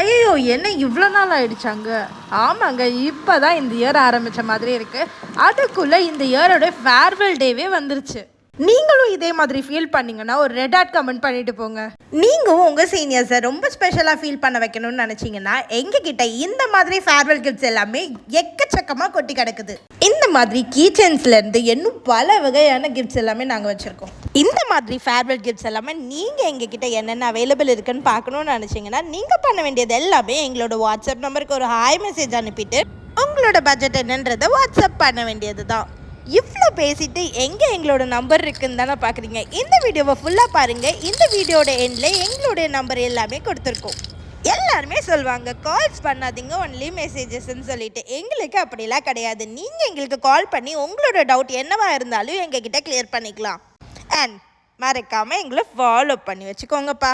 ஐயோ! என்ன இவ்வளோ நாள் ஆயிடுச்சாங்க? ஆமாங்க. இப்போ தான் இந்த இயர் ஆரம்பிச்ச மாதிரி இருக்கு. அதுக்குள்ள இந்த இயரோட ஃபேர்வெல் டேவே வந்துருச்சு. நீங்களும் இதே மாதிரி ஃபீல் பண்ணீங்கன்னா ஒரு ரெட் ஹார்ட் கமெண்ட் பண்ணிட்டு போங்க. நீங்களும் உங்கள் சீனியர்ஸை ரொம்ப ஸ்பெஷலாக ஃபீல் பண்ண வைக்கணும்னு நினச்சிங்கன்னா எங்ககிட்ட இந்த மாதிரி ஃபேர்வெல் கிஃப்ட்ஸ் எல்லாமே எக்கச்சக்கமாக கொட்டி கிடக்குது. இந்த மாதிரி கீச்சன்ஸ்லேருந்து இன்னும் பல வகையான கிஃப்ட்ஸ் எல்லாமே நாங்கள் வச்சுருக்கோம். இந்த மாதிரி ஃபேர்வெல் கிஃப்ட்ஸ் எல்லாமே நீங்கள் எங்ககிட்ட என்னென்ன அவைலபிள் இருக்குன்னு பார்க்கணுன்னு நினச்சிங்கன்னா நீங்கள் பண்ண வேண்டியது எல்லாமே எங்களோட வாட்ஸ்அப் நம்பருக்கு ஒரு ஹாய் மெசேஜ் அனுப்பிட்டு உங்களோட பட்ஜெட் என்னன்றதை வாட்ஸ்அப் பண்ண வேண்டியது தான். இவ்வளோ பேசிட்டு எங்களோட நம்பர் இருக்குன்னு தானே பார்க்குறீங்க. இந்த வீடியோவை ஃபுல்லாக பாருங்கள். இந்த வீடியோட எண்டில் எங்களுடைய நம்பர் எல்லாமே கொடுத்துருக்கோம். எல்லாருமே சொல்லுவாங்க கால்ஸ் பண்ணாதீங்க ஒன்லி மெசேஜஸ்ன்னு சொல்லிட்டு. எங்களுக்கு அப்படிலாம் கிடையாது. நீங்கள் எங்களுக்கு கால் பண்ணி உங்களோட டவுட் என்னவா இருந்தாலும் எங்ககிட்ட கிளியர் பண்ணிக்கலாம். அண்ட் மறக்காமல் எங்களை ஃபாலோ பண்ணி வச்சுக்கோங்கப்பா.